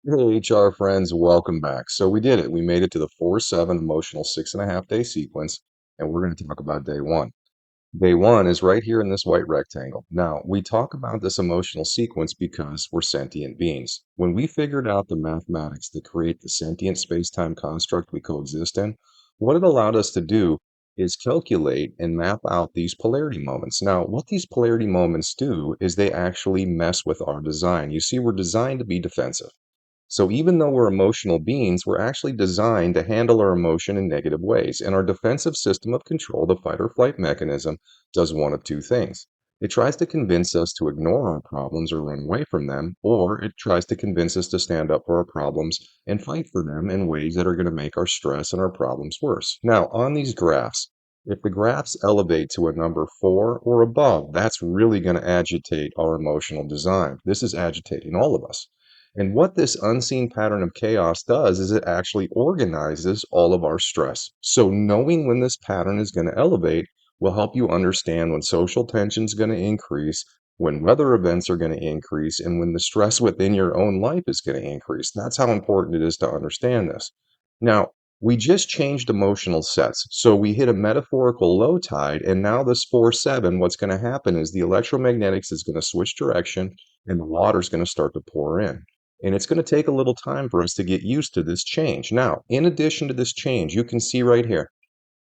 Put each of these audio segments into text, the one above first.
Hey, HR friends, welcome back. So we did it. We made it to the 4-7 emotional 6.5 day sequence, and we're going to talk about day one. Day one is right here in this white rectangle. Now, we talk about this emotional sequence because we're sentient beings. When we figured out the mathematics to create the sentient space-time construct we coexist in, what it allowed us to do is calculate and map out these polarity moments. Now, what these polarity moments do is they actually mess with our design. You see, we're designed to be defensive. So even though we're emotional beings, we're actually designed to handle our emotion in negative ways. And our defensive system of control, the fight or flight mechanism, does one of two things. It tries to convince us to ignore our problems or run away from them, or it tries to convince us to stand up for our problems and fight for them in ways that are going to make our stress and our problems worse. Now, on these graphs, if the graphs elevate to a number 4 or above, that's really going to agitate our emotional design. This is agitating all of us. And what this unseen pattern of chaos does is it actually organizes all of our stress. So knowing when this pattern is going to elevate will help you understand when social tension is going to increase, when weather events are going to increase, and when the stress within your own life is going to increase. That's how important it is to understand this. Now, we just changed emotional sets. So we hit a metaphorical low tide, and now this 4-7, what's going to happen is the electromagnetics is going to switch direction and the water is going to start to pour in. And it's going to take a little time for us to get used to this change. Now, in addition to this change, you can see right here,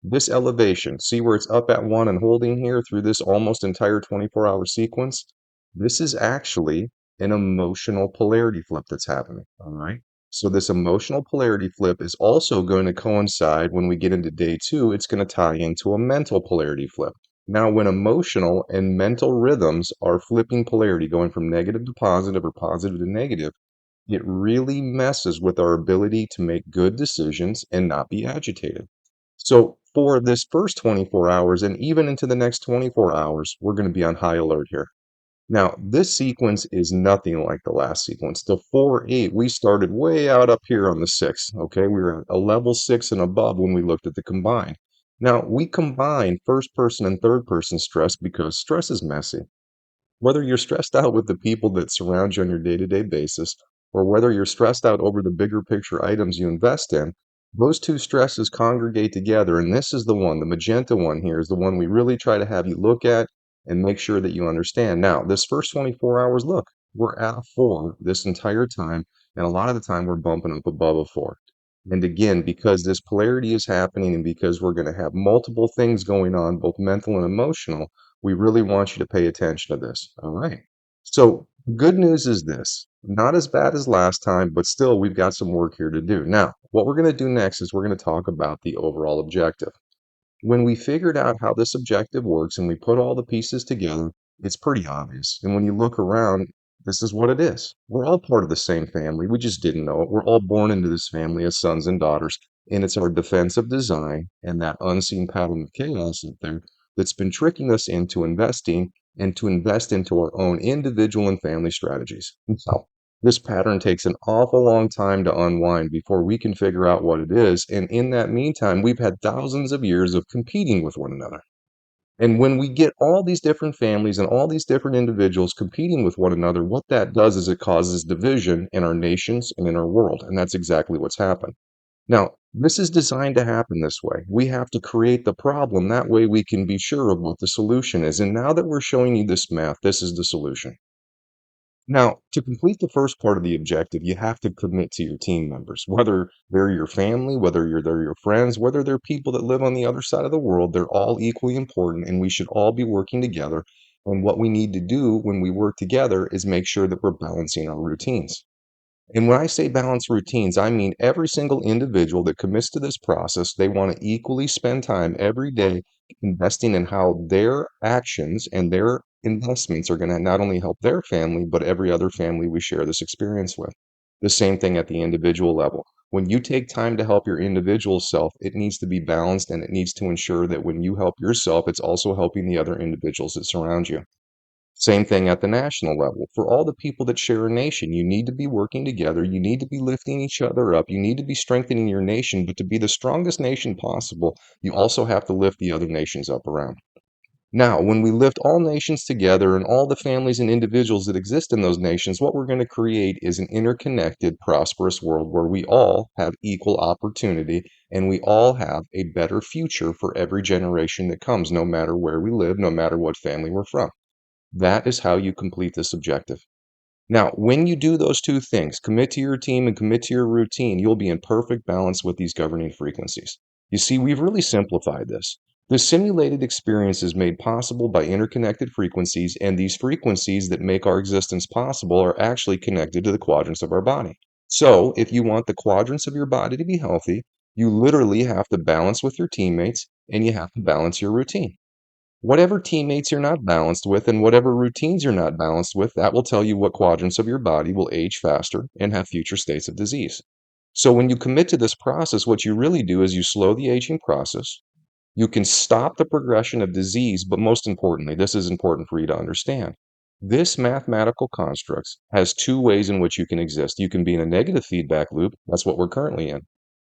this elevation, see where it's up at 1 and holding here through this almost entire 24-hour sequence? This is actually an emotional polarity flip that's happening, all right? So this emotional polarity flip is also going to coincide when we get into day 2, it's going to tie into a mental polarity flip. Now, when emotional and mental rhythms are flipping polarity, going from negative to positive or positive to negative, it really messes with our ability to make good decisions and not be agitated. So, for this first 24 hours and even into the next 24 hours, we're going to be on high alert here. Now, this sequence is nothing like the last sequence. The 4-8, we started way out up here on the 6. Okay, we were at a level 6 and above when we looked at the combined. Now, we combine first person and third person stress because stress is messy. Whether you're stressed out with the people that surround you on your day to day basis, or whether you're stressed out over the bigger picture items you invest in, those two stresses congregate together. And this is the one, the magenta one here, is the one we really try to have you look at and make sure that you understand. Now, this first 24 hours, look, we're at a 4 this entire time. And a lot of the time, we're bumping up above a 4. And again, because this polarity is happening and because we're going to have multiple things going on, both mental and emotional, we really want you to pay attention to this. All right. So, good news is this, not as bad as last time, but still, we've got some work here to do. Now, what we're going to do next is we're going to talk about the overall objective. When we figured out how this objective works and we put all the pieces together, it's pretty obvious. And when you look around, this is what it is. We're all part of the same family. We just didn't know it. We're all born into this family as sons and daughters. And it's our defensive design and that unseen pattern of chaos out there that's been tricking us into investing and to invest into our own individual and family strategies. And so this pattern takes an awful long time to unwind before we can figure out what it is. And in that meantime, we've had thousands of years of competing with one another. And when we get all these different families and all these different individuals competing with one another, what that does is it causes division in our nations and in our world. And that's exactly what's happened. Now, this is designed to happen this way. We have to create the problem. That way we can be sure of what the solution is. And now that we're showing you this math, this is the solution. Now, to complete the first part of the objective, you have to commit to your team members, whether they're your family, they're your friends, whether they're people that live on the other side of the world, they're all equally important and we should all be working together. And what we need to do when we work together is make sure that we're balancing our routines. And when I say balance routines, I mean every single individual that commits to this process, they want to equally spend time every day investing in how their actions and their investments are going to not only help their family, but every other family we share this experience with. The same thing at the individual level. When you take time to help your individual self, it needs to be balanced and it needs to ensure that when you help yourself, it's also helping the other individuals that surround you. Same thing at the national level. For all the people that share a nation, you need to be working together. You need to be lifting each other up. You need to be strengthening your nation. But to be the strongest nation possible, you also have to lift the other nations up around. Now, when we lift all nations together and all the families and individuals that exist in those nations, what we're going to create is an interconnected, prosperous world where we all have equal opportunity and we all have a better future for every generation that comes, no matter where we live, no matter what family we're from. That is how you complete this objective. Now, when you do those two things, commit to your team and commit to your routine, you'll be in perfect balance with these governing frequencies. You see, we've really simplified this. The simulated experience is made possible by interconnected frequencies, and these frequencies that make our existence possible are actually connected to the quadrants of our body. So, if you want the quadrants of your body to be healthy, you literally have to balance with your teammates and you have to balance your routine. Whatever teammates you're not balanced with and whatever routines you're not balanced with, that will tell you what quadrants of your body will age faster and have future states of disease. So when you commit to this process, what you really do is you slow the aging process. You can stop the progression of disease, but most importantly, this is important for you to understand. This mathematical construct has two ways in which you can exist. You can be in a negative feedback loop, that's what we're currently in,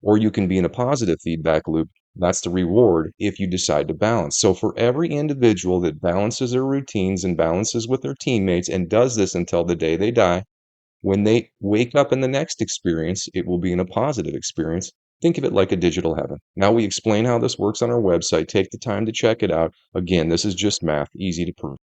or you can be in a positive feedback loop, that's the reward if you decide to balance. So, for every individual that balances their routines and balances with their teammates and does this until the day they die, when they wake up in the next experience, it will be in a positive experience. Think of it like a digital heaven. Now, we explain how this works on our website. Take the time to check it out. Again, this is just math, easy to prove.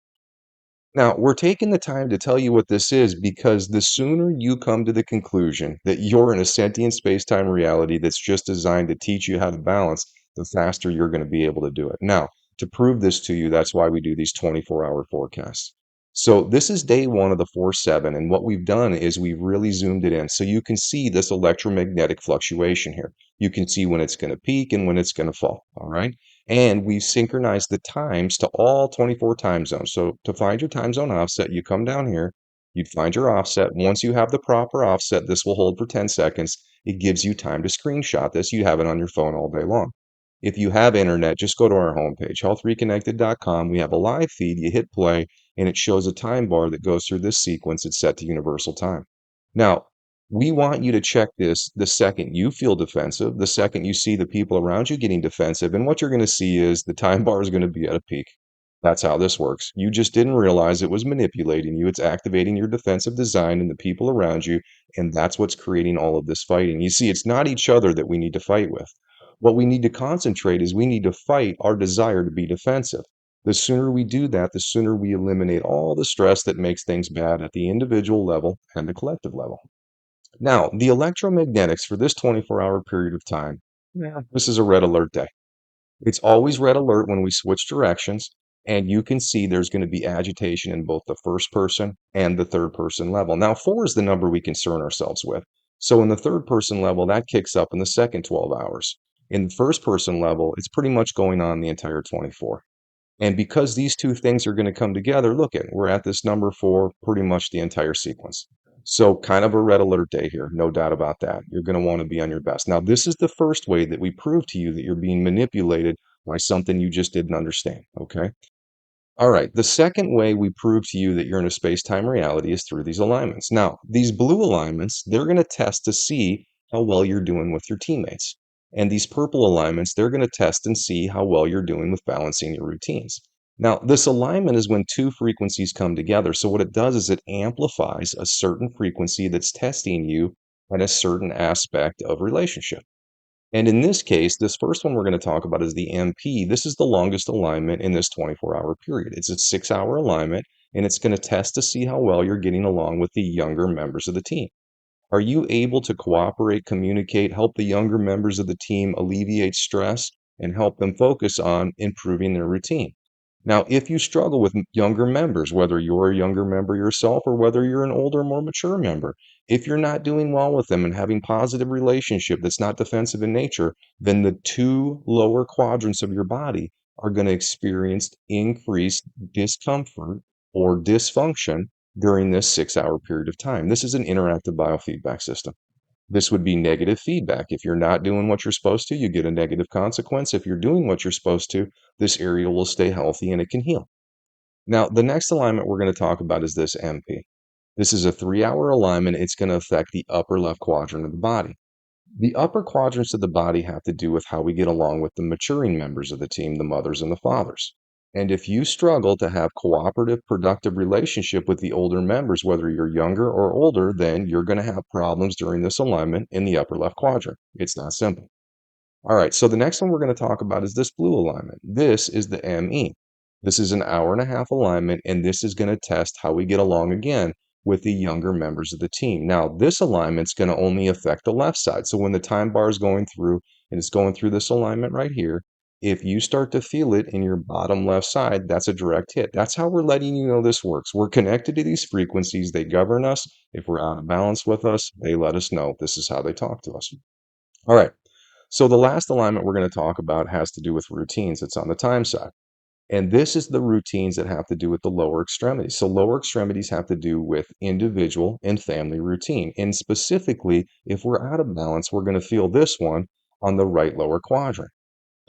Now, we're taking the time to tell you what this is because the sooner you come to the conclusion that you're in a sentient space-time reality that's just designed to teach you how to balance, the faster you're going to be able to do it. Now, to prove this to you, that's why we do these 24-hour forecasts. So this is day one of the 4-7, and what we've done is we've really zoomed it in. So you can see this electromagnetic fluctuation here. You can see when it's going to peak and when it's going to fall, all right? And we've synchronized the times to all 24 time zones. So to find your time zone offset, you come down here, you'd find your offset. Once you have the proper offset, this will hold for 10 seconds. It gives you time to screenshot this. You have it on your phone all day long. If you have internet, just go to our homepage, healthreconnected.com. We have a live feed. You hit play, and it shows a time bar that goes through this sequence. It's set to universal time. Now, we want you to check this the second you feel defensive, the second you see the people around you getting defensive. And what you're going to see is the time bar is going to be at a peak. That's how this works. You just didn't realize it was manipulating you. It's activating your defensive design and the people around you. And that's what's creating all of this fighting. You see, it's not each other that we need to fight with. What we need to concentrate is we need to fight our desire to be defensive. The sooner we do that, the sooner we eliminate all the stress that makes things bad at the individual level and the collective level. Now, the electromagnetics for this 24-hour period of time, yeah, this is a red alert day. It's always red alert when we switch directions, and you can see there's going to be agitation in both the first person and the third person level. Now, 4 is the number we concern ourselves with. So in the third person level, that kicks up in the second 12 hours. In the first person level, it's pretty much going on the entire 24. And because these two things are going to come together, look at we're at this number for pretty much the entire sequence. So kind of a red alert day here, no doubt about that. You're going to want to be on your best. Now, this is the first way that we prove to you that you're being manipulated by something you just didn't understand, okay? All right, the second way we prove to you that you're in a space-time reality is through these alignments. Now, these blue alignments, they're going to test to see how well you're doing with your teammates. And these purple alignments, they're going to test and see how well you're doing with balancing your routines. Now, this alignment is when two frequencies come together. So what it does is it amplifies a certain frequency that's testing you at a certain aspect of relationship. And in this case, this first one we're going to talk about is the MP. This is the longest alignment in this 24-hour period. It's a 6-hour alignment, and it's going to test to see how well you're getting along with the younger members of the team. Are you able to cooperate, communicate, help the younger members of the team alleviate stress, and help them focus on improving their routine? Now, if you struggle with younger members, whether you're a younger member yourself or whether you're an older, more mature member, if you're not doing well with them and having positive relationship that's not defensive in nature, then the two lower quadrants of your body are going to experience increased discomfort or dysfunction during this 6-hour period of time. This is an interactive biofeedback system. This would be negative feedback. If you're not doing what you're supposed to, you get a negative consequence. If you're doing what you're supposed to, this area will stay healthy and it can heal. Now, the next alignment we're going to talk about is this MP. This is a 3-hour alignment. It's going to affect the upper left quadrant of the body. The upper quadrants of the body have to do with how we get along with the maturing members of the team, the mothers and the fathers. And if you struggle to have cooperative, productive relationship with the older members, whether you're younger or older, then you're going to have problems during this alignment in the upper left quadrant. It's not simple. All right, so the next one we're going to talk about is this blue alignment. This is the ME. This is an hour and a half alignment, and this is going to test how we get along again with the younger members of the team. Now, this alignment's going to only affect the left side. So when the time bar is going through and it's going through this alignment right here, if you start to feel it in your bottom left side, that's a direct hit. That's how we're letting you know this works. We're connected to these frequencies. They govern us. If we're out of balance with us, they let us know. This is how they talk to us. All right. So the last alignment we're going to talk about has to do with routines. It's on the time side. And this is the routines that have to do with the lower extremities. So lower extremities have to do with individual and family routine. And specifically, if we're out of balance, we're going to feel this one on the right lower quadrant.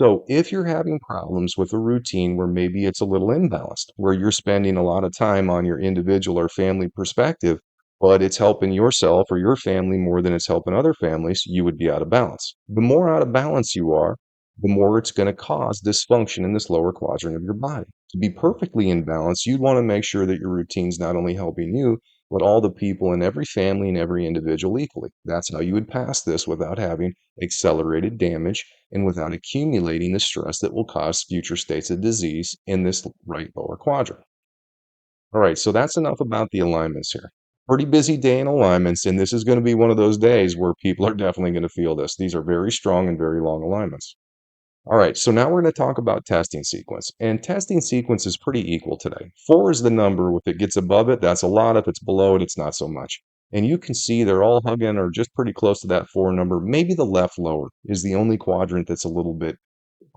So if you're having problems with a routine where maybe it's a little imbalanced, where you're spending a lot of time on your individual or family perspective, but it's helping yourself or your family more than it's helping other families, you would be out of balance. The more out of balance you are, the more it's going to cause dysfunction in this lower quadrant of your body. To be perfectly in balance, you'd want to make sure that your routine's not only helping you, but all the people in every family and every individual equally. That's how you would pass this without having accelerated damage and without accumulating the stress that will cause future states of disease in this right lower quadrant. All right, so that's enough about the alignments here. Pretty busy day in alignments, and this is going to be one of those days where people are definitely going to feel this. These are very strong and very long alignments. All right, so now we're going to talk about testing sequence. And testing sequence is pretty equal today. 4 is the number. If it gets above it, that's a lot. If it's below it, it's not so much. And you can see they're all hugging or just pretty close to that 4 number. Maybe the left lower is the only quadrant that's a little bit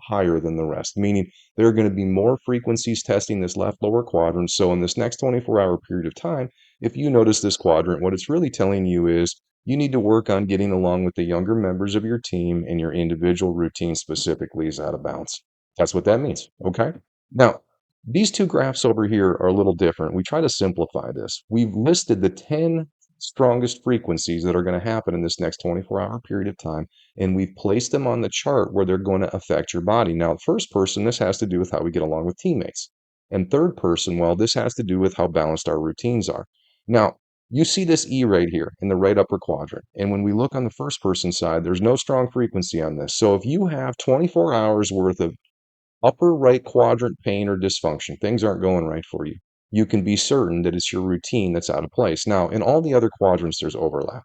higher than the rest, meaning there are going to be more frequencies testing this left lower quadrant. So in this next 24-hour period of time, if you notice this quadrant, what it's really telling you is you need to work on getting along with the younger members of your team, and your individual routine specifically is out of balance. That's what that means. Okay. Now, these two graphs over here are a little different. We try to simplify this. We've listed the 10 strongest frequencies that are going to happen in this next 24-hour period of time, and we've placed them on the chart where they're going to affect your body. Now, first person, this has to do with how we get along with teammates. And third person, well, this has to do with how balanced our routines are. Now, you see this E right here in the right upper quadrant. And when we look on the first person side, there's no strong frequency on this. So if you have 24 hours worth of upper right quadrant pain or dysfunction, things aren't going right for you, you can be certain that it's your routine that's out of place. Now, in all the other quadrants, there's overlap.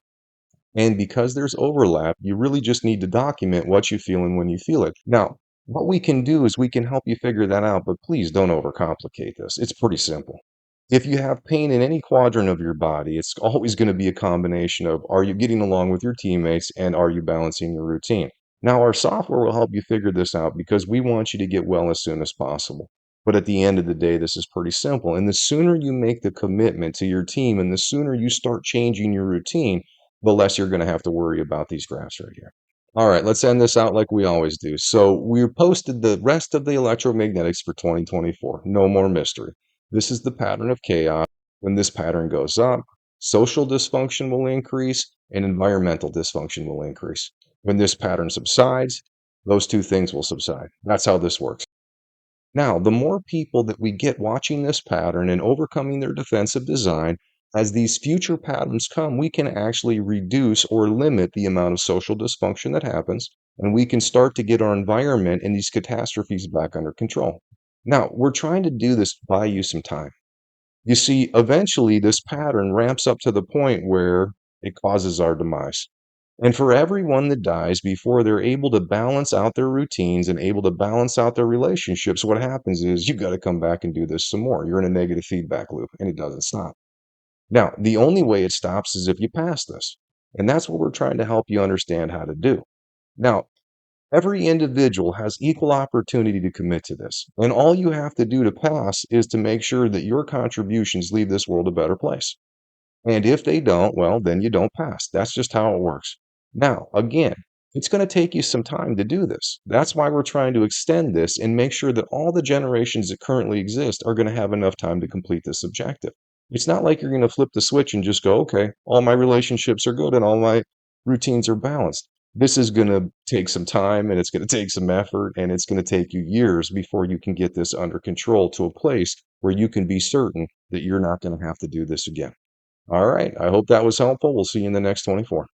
And because there's overlap, you really just need to document what you feel and when you feel it. Now, what we can do is we can help you figure that out, but please don't overcomplicate this. It's pretty simple. If you have pain in any quadrant of your body, it's always going to be a combination of, are you getting along with your teammates and are you balancing your routine? Now, our software will help you figure this out because we want you to get well as soon as possible. But at the end of the day, this is pretty simple. And the sooner you make the commitment to your team and the sooner you start changing your routine, the less you're going to have to worry about these graphs right here. All right, let's end this out like we always do. So we posted the rest of the electromagnetics for 2024. No more mystery. This is the pattern of chaos. When this pattern goes up, social dysfunction will increase and environmental dysfunction will increase. When this pattern subsides, those two things will subside. That's how this works. Now, the more people that we get watching this pattern and overcoming their defensive design, as these future patterns come, we can actually reduce or limit the amount of social dysfunction that happens, and we can start to get our environment and these catastrophes back under control. Now, we're trying to do this to buy you some time. You see, eventually this pattern ramps up to the point where it causes our demise. And for everyone that dies before they're able to balance out their routines and able to balance out their relationships, what happens is you've got to come back and do this some more. You're in a negative feedback loop and it doesn't stop. Now, the only way it stops is if you pass this. And that's what we're trying to help you understand how to do. Now, every individual has equal opportunity to commit to this. And all you have to do to pass is to make sure that your contributions leave this world a better place. And if they don't, well, then you don't pass. That's just how it works. Now, again, it's going to take you some time to do this. That's why we're trying to extend this and make sure that all the generations that currently exist are going to have enough time to complete this objective. It's not like you're going to flip the switch and just go, okay, all my relationships are good and all my routines are balanced. This is going to take some time and it's going to take some effort and it's going to take you years before you can get this under control to a place where you can be certain that you're not going to have to do this again. All right. I hope that was helpful. We'll see you in the next 24.